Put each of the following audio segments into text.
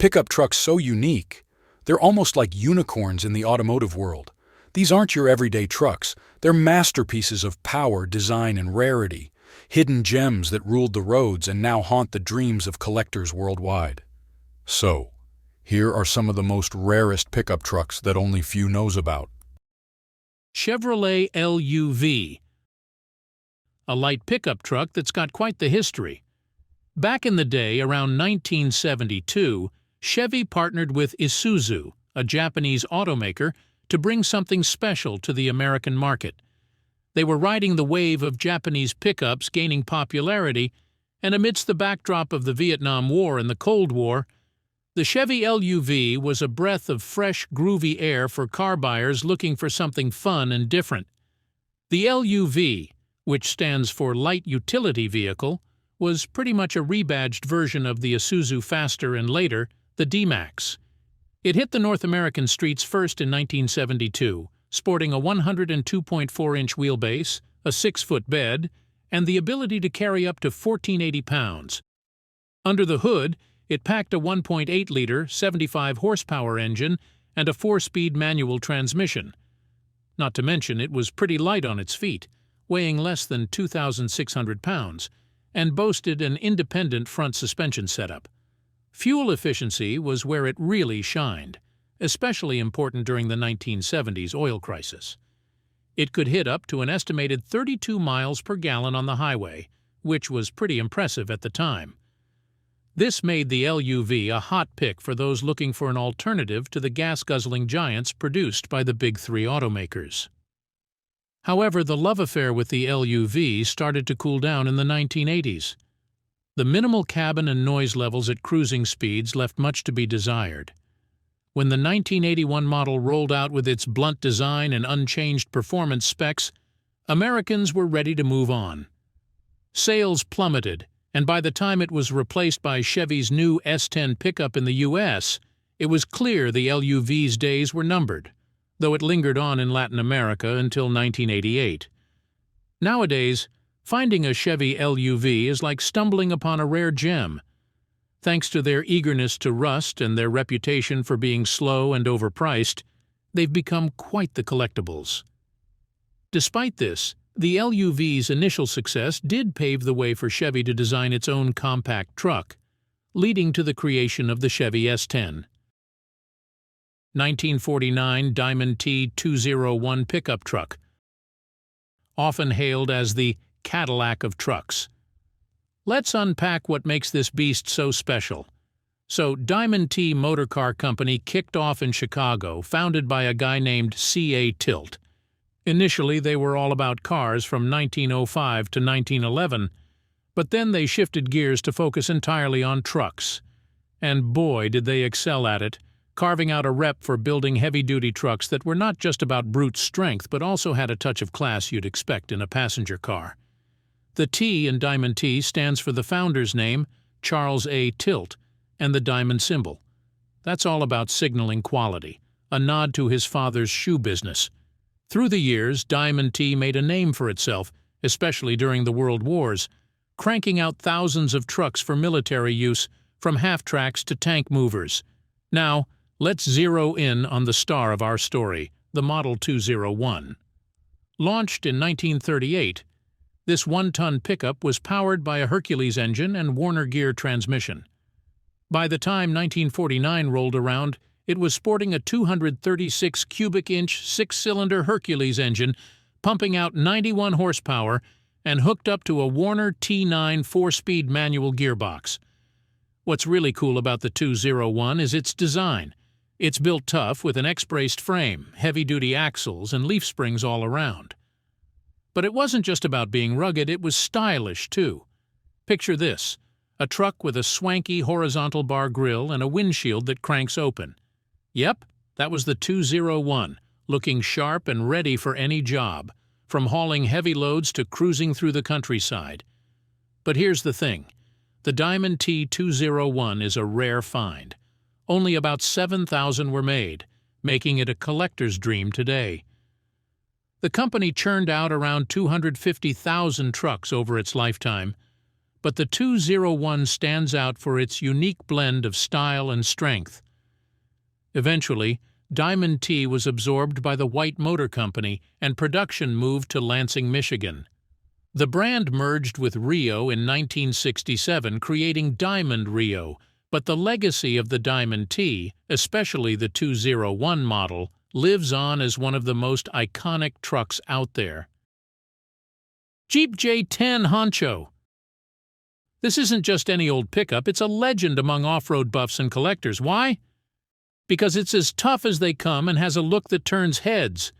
Pickup trucks so unique. They're almost like unicorns in the automotive world. These aren't your everyday trucks. They're masterpieces of power, design, and rarity. Hidden gems that ruled the roads and now haunt the dreams of collectors worldwide. So, here are some of the most rarest pickup trucks that only few knows about. Chevrolet LUV, a light pickup truck that's got quite the history. Back in the day, around 1972, Chevy partnered with Isuzu, a Japanese automaker, to bring something special to the American market. They were riding the wave of Japanese pickups gaining popularity, and amidst the backdrop of the Vietnam War and the Cold War, the Chevy LUV was a breath of fresh, groovy air for car buyers looking for something fun and different. The LUV, which stands for Light Utility Vehicle, was pretty much a rebadged version of the Isuzu Faster and later, the D-Max. It hit the North American streets first in 1972, sporting a 102.4-inch wheelbase, a 6-foot bed, and the ability to carry up to 1,480 pounds. Under the hood, it packed a 1.8-liter, 75-horsepower engine and a 4-speed manual transmission. Not to mention it was pretty light on its feet, weighing less than 2,600 pounds, and boasted an independent front suspension setup. Fuel efficiency was where it really shined, especially important during the 1970s oil crisis. It could hit up to an estimated 32 miles per gallon on the highway, which was pretty impressive at the time. This made the LUV a hot pick for those looking for an alternative to the gas-guzzling giants produced by the big three automakers. However, the love affair with the LUV started to cool down in the 1980s. The minimal cabin and noise levels at cruising speeds left much to be desired. When the 1981 model rolled out with its blunt design and unchanged performance specs, Americans were ready to move on. Sales plummeted, and by the time it was replaced by Chevy's new S10 pickup in the U.S., it was clear the LUV's days were numbered, though it lingered on in Latin America until 1988. Nowadays, finding a Chevy LUV is like stumbling upon a rare gem. Thanks to their eagerness to rust and their reputation for being slow and overpriced, they've become quite the collectibles. Despite this, the LUV's initial success did pave the way for Chevy to design its own compact truck, leading to the creation of the Chevy S10. 1949 Diamond T201 pickup truck, often hailed as the Cadillac of trucks. Let's unpack what makes this beast so special. So, Diamond T Motor Car Company kicked off in Chicago, founded by a guy named C.A. Tilt. Initially, they were all about cars from 1905 to 1911, but then they shifted gears to focus entirely on trucks. And boy, did they excel at it, carving out a rep for building heavy-duty trucks that were not just about brute strength but also had a touch of class you'd expect in a passenger car. The T in Diamond T stands for the founder's name, Charles A. Tilt, and the diamond symbol. That's all about signaling quality, a nod to his father's shoe business. Through the years, Diamond T made a name for itself, especially during the World Wars, cranking out thousands of trucks for military use, from half-tracks to tank movers. Now, let's zero in on the star of our story, the Model 201. Launched in 1938, this one-ton pickup was powered by a Hercules engine and Warner gear transmission. By the time 1949 rolled around, it was sporting a 236 cubic-inch six-cylinder Hercules engine pumping out 91 horsepower and hooked up to a Warner T9 4-speed manual gearbox. What's really cool about the 201 is its design. It's built tough with an X-braced frame, heavy-duty axles, and leaf springs all around. But it wasn't just about being rugged, it was stylish, too. Picture this, a truck with a swanky horizontal bar grille and a windshield that cranks open. Yep, that was the 201, looking sharp and ready for any job, from hauling heavy loads to cruising through the countryside. But here's the thing, the Diamond T201 is a rare find. Only about 7,000 were made, making it a collector's dream today. The company churned out around 250,000 trucks over its lifetime, but the 201 stands out for its unique blend of style and strength. Eventually, Diamond T was absorbed by the White Motor Company and production moved to Lansing, Michigan. The brand merged with Rio in 1967, creating Diamond Rio, but the legacy of the Diamond T, especially the 201 model, lives on as one of the most iconic trucks out there. Jeep J10 Honcho. This isn't just any old pickup, it's a legend among off-road buffs and collectors. Why? Because it's as tough as they come and has a look that turns heads.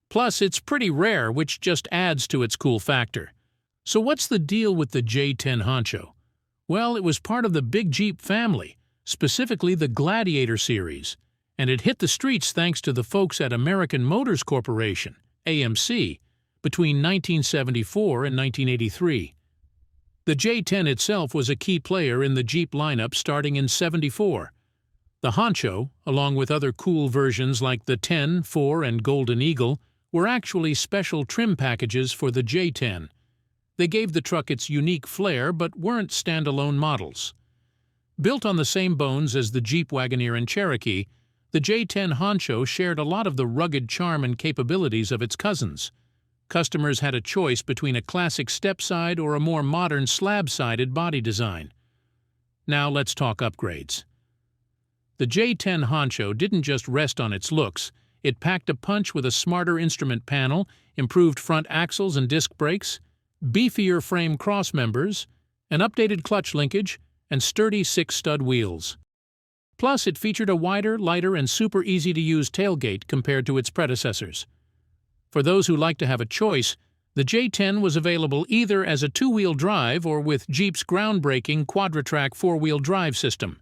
Plus, it's pretty rare, which just adds to its cool factor. So what's the deal with the J10 Honcho? Well, it was part of the big Jeep family, specifically the Gladiator series, and it hit the streets thanks to the folks at American Motors Corporation, AMC, between 1974 and 1983. The J10 itself was a key player in the Jeep lineup starting in '74. The Honcho, along with other cool versions like the 10, 4, and Golden Eagle, were actually special trim packages for the J10. They gave the truck its unique flair but weren't standalone models. Built on the same bones as the Jeep Wagoneer and Cherokee, the J10 Honcho shared a lot of the rugged charm and capabilities of its cousins. Customers had a choice between a classic step-side or a more modern slab-sided body design. Now let's talk upgrades. The J10 Honcho didn't just rest on its looks, it packed a punch with a smarter instrument panel, improved front axles and disc brakes, beefier frame crossmembers, an updated clutch linkage, and sturdy 6-stud wheels. Plus, it featured a wider, lighter, and super easy-to-use tailgate compared to its predecessors. For those who like to have a choice, the J10 was available either as a 2-wheel drive or with Jeep's groundbreaking Quadra-Track 4-wheel drive system.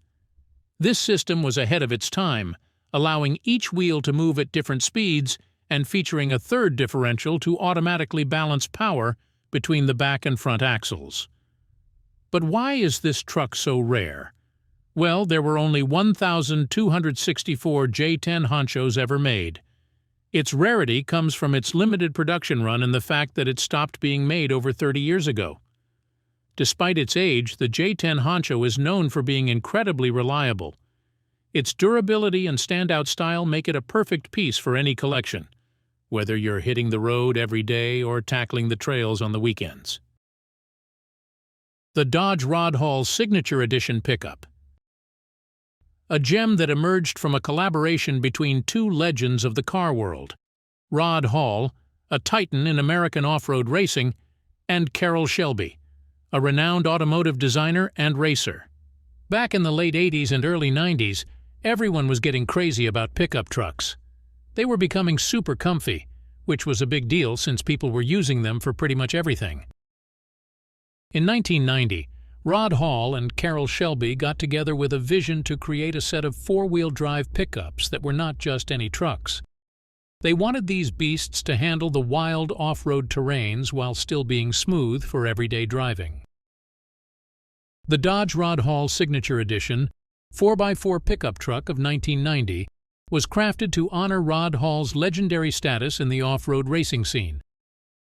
This system was ahead of its time, allowing each wheel to move at different speeds and featuring a third differential to automatically balance power between the back and front axles. But why is this truck so rare? Well, there were only 1,264 J10 Honchos ever made. Its rarity comes from its limited production run and the fact that it stopped being made over 30 years ago. Despite its age, the J10 Honcho is known for being incredibly reliable. Its durability and standout style make it a perfect piece for any collection, whether you're hitting the road every day or tackling the trails on the weekends. The Dodge Rod Hall Signature Edition Pickup. A gem that emerged from a collaboration between two legends of the car world, Rod Hall, a titan in American off-road racing, and Carroll Shelby, a renowned automotive designer and racer. Back in the late 80s and early 90s, everyone was getting crazy about pickup trucks. They were becoming super comfy, which was a big deal since people were using them for pretty much everything. In 1990, Rod Hall and Carroll Shelby got together with a vision to create a set of 4-wheel drive pickups that were not just any trucks. They wanted these beasts to handle the wild off-road terrains while still being smooth for everyday driving. The Dodge Rod Hall Signature Edition 4x4 pickup truck of 1990 was crafted to honor Rod Hall's legendary status in the off-road racing scene.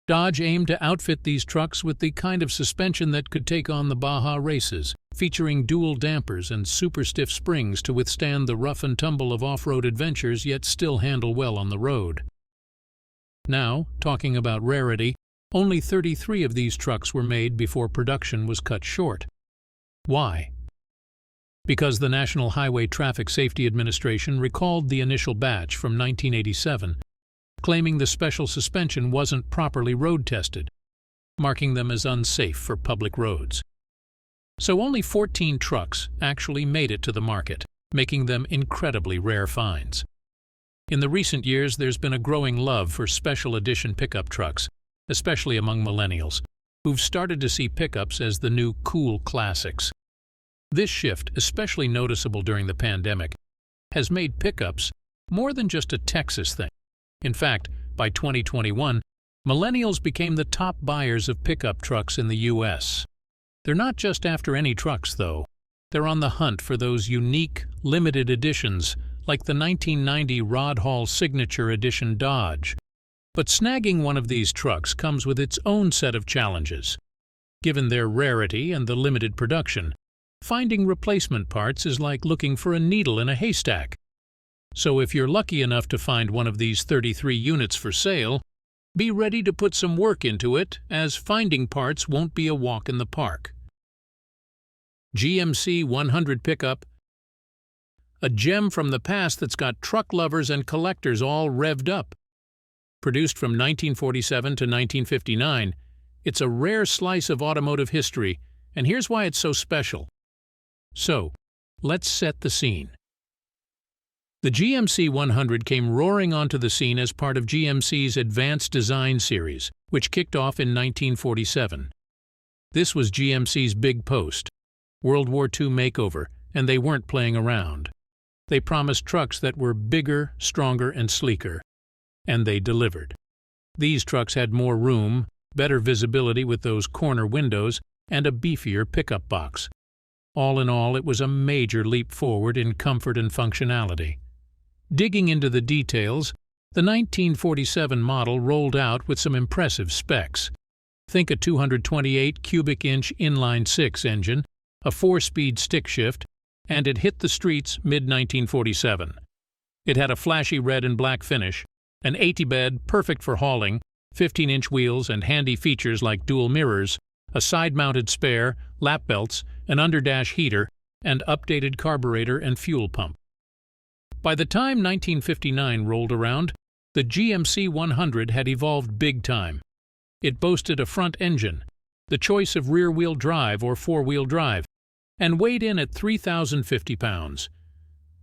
Dodge aimed to outfit these trucks with the kind of suspension that could take on the Baja races, featuring dual dampers and super stiff springs to withstand the rough and tumble of off-road adventures yet still handle well on the road. Now, talking about rarity, only 33 of these trucks were made before production was cut short. Why? Because the National Highway Traffic Safety Administration recalled the initial batch from 1987, claiming the special suspension wasn't properly road-tested, marking them as unsafe for public roads. So only 14 trucks actually made it to the market, making them incredibly rare finds. In the recent years, there's been a growing love for special edition pickup trucks, especially among millennials, who've started to see pickups as the new cool classics. This shift, especially noticeable during the pandemic, has made pickups more than just a Texas thing. In fact, by 2021, millennials became the top buyers of pickup trucks in the U.S. They're not just after any trucks, though. They're on the hunt for those unique, limited editions, like the 1990 Rod Hall Signature Edition Dodge. But snagging one of these trucks comes with its own set of challenges. Given their rarity and the limited production, finding replacement parts is like looking for a needle in a haystack. So if you're lucky enough to find one of these 33 units for sale, be ready to put some work into it, as finding parts won't be a walk in the park. GMC 100 pickup. A gem from the past that's got truck lovers and collectors all revved up. Produced from 1947 to 1959, it's a rare slice of automotive history, and here's why it's so special. So, let's set the scene. The GMC 100 came roaring onto the scene as part of GMC's Advanced Design series, which kicked off in 1947. This was GMC's big post, World War II makeover, and they weren't playing around. They promised trucks that were bigger, stronger, and sleeker. And they delivered. These trucks had more room, better visibility with those corner windows, and a beefier pickup box. All in all, it was a major leap forward in comfort and functionality. Digging into the details, the 1947 model rolled out with some impressive specs. Think a 228 cubic inch inline-six engine, a 4-speed stick shift, and it hit the streets mid-1947. It had a flashy red and black finish, an 80-bed perfect for hauling, 15-inch wheels and handy features like dual mirrors, a side-mounted spare, lap belts, an underdash heater, and updated carburetor and fuel pump. By the time 1959 rolled around, the GMC 100 had evolved big time. It boasted a front engine, the choice of rear-wheel drive or four-wheel drive, and weighed in at 3,050 pounds.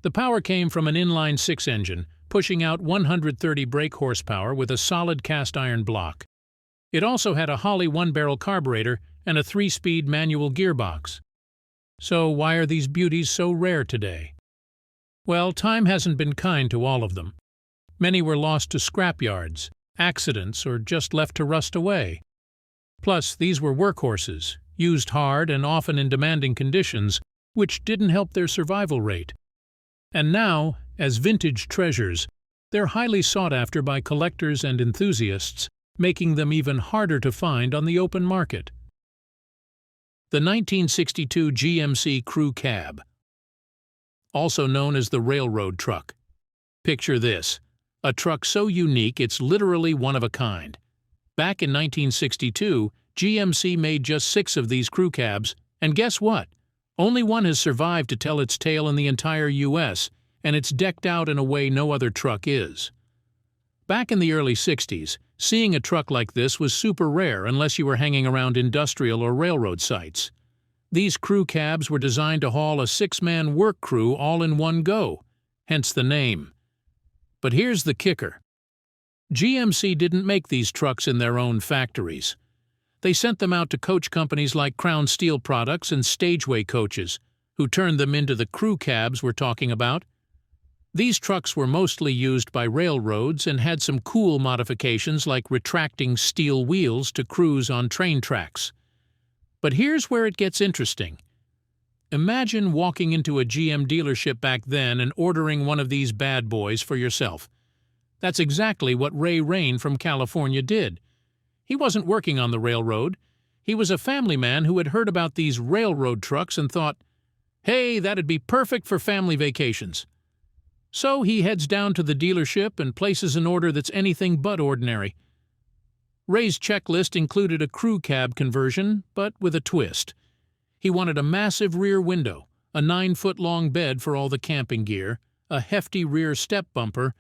The power came from an inline-six engine, pushing out 130 brake horsepower with a solid cast-iron block. It also had a Holley one-barrel carburetor and a 3-speed manual gearbox. So why are these beauties so rare today? Well, time hasn't been kind to all of them. Many were lost to scrapyards, accidents, or just left to rust away. Plus, these were workhorses, used hard and often in demanding conditions, which didn't help their survival rate. And now, as vintage treasures, they're highly sought after by collectors and enthusiasts, making them even harder to find on the open market. The 1962 GMC Crew Cab, also known as the railroad truck. Picture this, a truck so unique it's literally one of a kind. Back in 1962, GMC made just 6 of these crew cabs, and guess what? Only one has survived to tell its tale in the entire U.S., and it's decked out in a way no other truck is. Back in the early 60s, seeing a truck like this was super rare unless you were hanging around industrial or railroad sites. These crew cabs were designed to haul a 6-man work crew all in one go, hence the name. But here's the kicker. GMC didn't make these trucks in their own factories. They sent them out to coach companies like Crown Steel Products and Stageway Coaches, who turned them into the crew cabs we're talking about. These trucks were mostly used by railroads and had some cool modifications like retracting steel wheels to cruise on train tracks. But here's where it gets interesting. Imagine walking into a GM dealership back then and ordering one of these bad boys for yourself. That's exactly what Ray Rain from California did. He wasn't working on the railroad. He was a family man who had heard about these railroad trucks and thought, hey, that'd be perfect for family vacations. So he heads down to the dealership and places an order that's anything but ordinary. Ray's checklist included a crew cab conversion, but with a twist. He wanted a massive rear window, a 9-foot-long bed for all the camping gear, a hefty rear step bumper,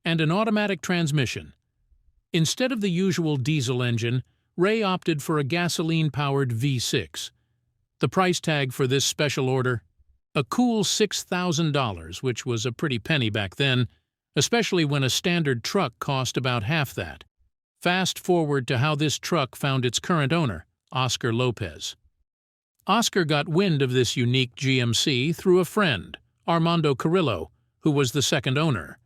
and an automatic transmission. Instead of the usual diesel engine, Ray opted for a gasoline-powered V6. The price tag for this special order? A cool $6,000, which was a pretty penny back then, especially when a standard truck cost about half that. Fast forward to how this truck found its current owner, Oscar Lopez. Oscar got wind of this unique GMC through a friend, Armando Carrillo, who was the second owner.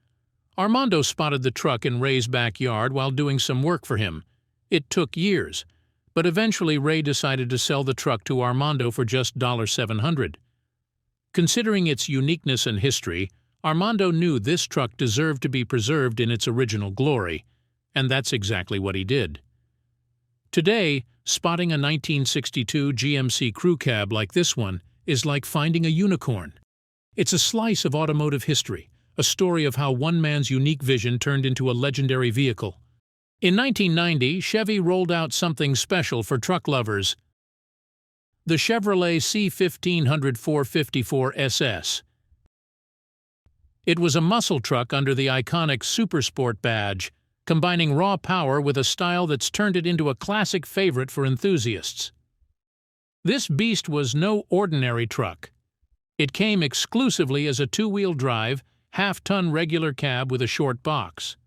Armando spotted the truck in Ray's backyard while doing some work for him. It took years, but eventually Ray decided to sell the truck to Armando for just $700. Considering its uniqueness and history, Armando knew this truck deserved to be preserved in its original glory, and that's exactly what he did. Today, spotting a 1962 GMC Crew Cab like this one is like finding a unicorn. It's a slice of automotive history, a story of how one man's unique vision turned into a legendary vehicle. In 1990, Chevy rolled out something special for truck lovers: the Chevrolet C1500 454 SS. It was a muscle truck under the iconic Supersport badge, combining raw power with a style that's turned it into a classic favorite for enthusiasts. This beast was no ordinary truck. It came exclusively as a two-wheel drive, half-ton regular cab with a short box.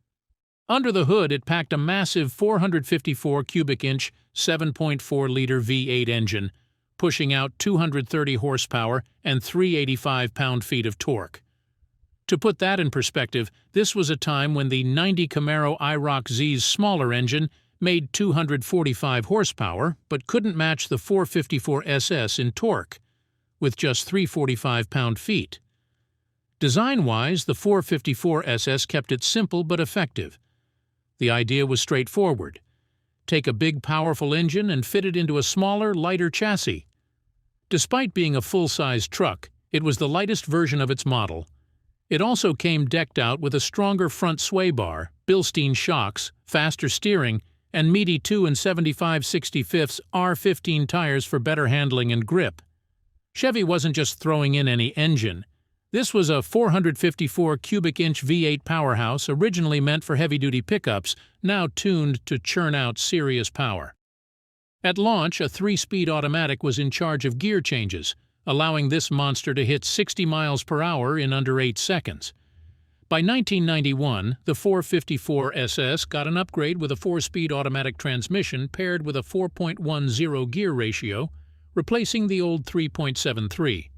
Under the hood, it packed a massive 454 cubic inch, 7.4-liter V8 engine, pushing out 230 horsepower and 385 pound-feet of torque. To put that in perspective, this was a time when the 90 Camaro IROC Z's smaller engine made 245 horsepower but couldn't match the 454 SS in torque, with just 345 pound-feet. Design-wise, the 454 SS kept it simple but effective. The idea was straightforward: take a big, powerful engine and fit it into a smaller, lighter chassis. Despite being a full-size truck, it was the lightest version of its model. It also came decked out with a stronger front sway bar, Bilstein shocks, faster steering, and meaty 2 75/65 R15 tires for better handling and grip. Chevy wasn't just throwing in any engine. This was a 454 cubic inch V8 powerhouse originally meant for heavy-duty pickups, now tuned to churn out serious power. At launch, a 3-speed automatic was in charge of gear changes, allowing this monster to hit 60 miles per hour in under 8 seconds. By 1991, the 454 SS got an upgrade with a 4-speed automatic transmission paired with a 4.10 gear ratio, replacing the old 3.73.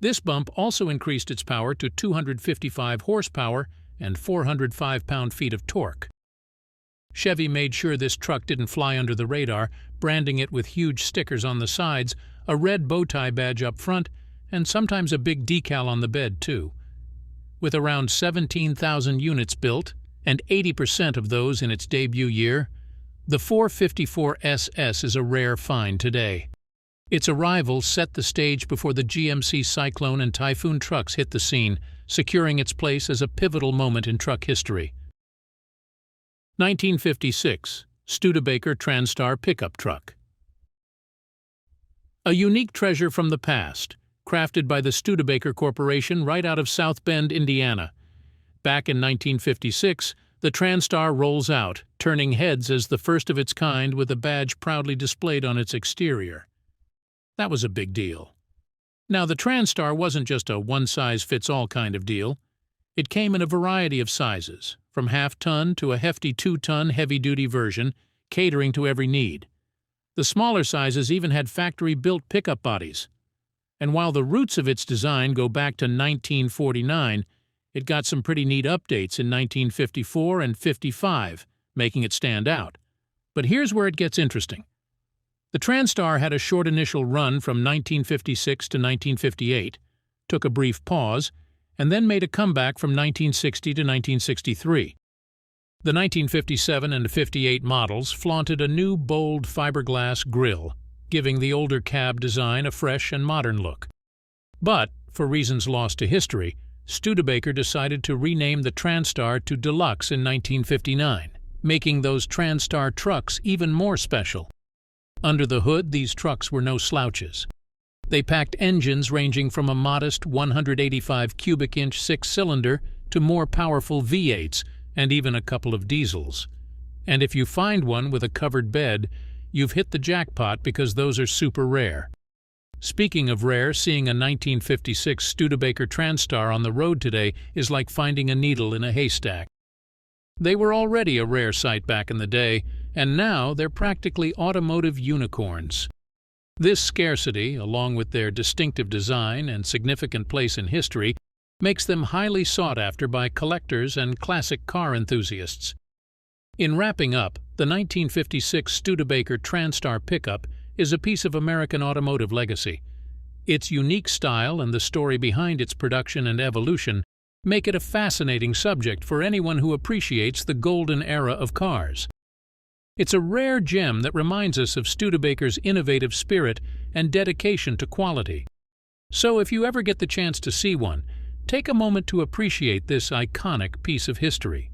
This bump also increased its power to 255 horsepower and 405 pound-feet of torque. Chevy made sure this truck didn't fly under the radar, branding it with huge stickers on the sides, a red bow tie badge up front, and sometimes a big decal on the bed, too. With around 17,000 units built, and 80% of those in its debut year, the 454 SS is a rare find today. Its arrival set the stage before the GMC Cyclone and Typhoon trucks hit the scene, securing its place as a pivotal moment in truck history. 1956, Studebaker Transtar pickup truck. A unique treasure from the past, crafted by the Studebaker Corporation right out of South Bend, Indiana. Back in 1956, the Transtar rolls out, turning heads as the first of its kind with a badge proudly displayed on its exterior. That was a big deal. Now, the Transtar wasn't just a one-size-fits-all kind of deal. It came in a variety of sizes, from half-ton to a hefty 2-ton heavy-duty version, catering to every need. The smaller sizes even had factory-built pickup bodies. And while the roots of its design go back to 1949, it got some pretty neat updates in 1954 and 55, making it stand out. But here's where it gets interesting. The Transtar had a short initial run from 1956 to 1958, took a brief pause, and then made a comeback from 1960 to 1963. The 1957 and 58 models flaunted a new, bold fiberglass grille, giving the older cab design a fresh and modern look. But, for reasons lost to history, Studebaker decided to rename the Transtar to Deluxe in 1959, making those Transtar trucks even more special. Under the hood, these trucks were no slouches. They packed engines ranging from a modest 185 cubic inch 6-cylinder to more powerful V8s and even a couple of diesels. And if you find one with a covered bed, you've hit the jackpot because those are super rare. Speaking of rare, seeing a 1956 Studebaker Transtar on the road today is like finding a needle in a haystack. They were already a rare sight back in the day, and now they're practically automotive unicorns. This scarcity, along with their distinctive design and significant place in history, makes them highly sought after by collectors and classic car enthusiasts. In wrapping up, the 1956 Studebaker Transtar pickup is a piece of American automotive legacy. Its unique style and the story behind its production and evolution make it a fascinating subject for anyone who appreciates the golden era of cars. It's a rare gem that reminds us of Studebaker's innovative spirit and dedication to quality. So if you ever get the chance to see one, take a moment to appreciate this iconic piece of history.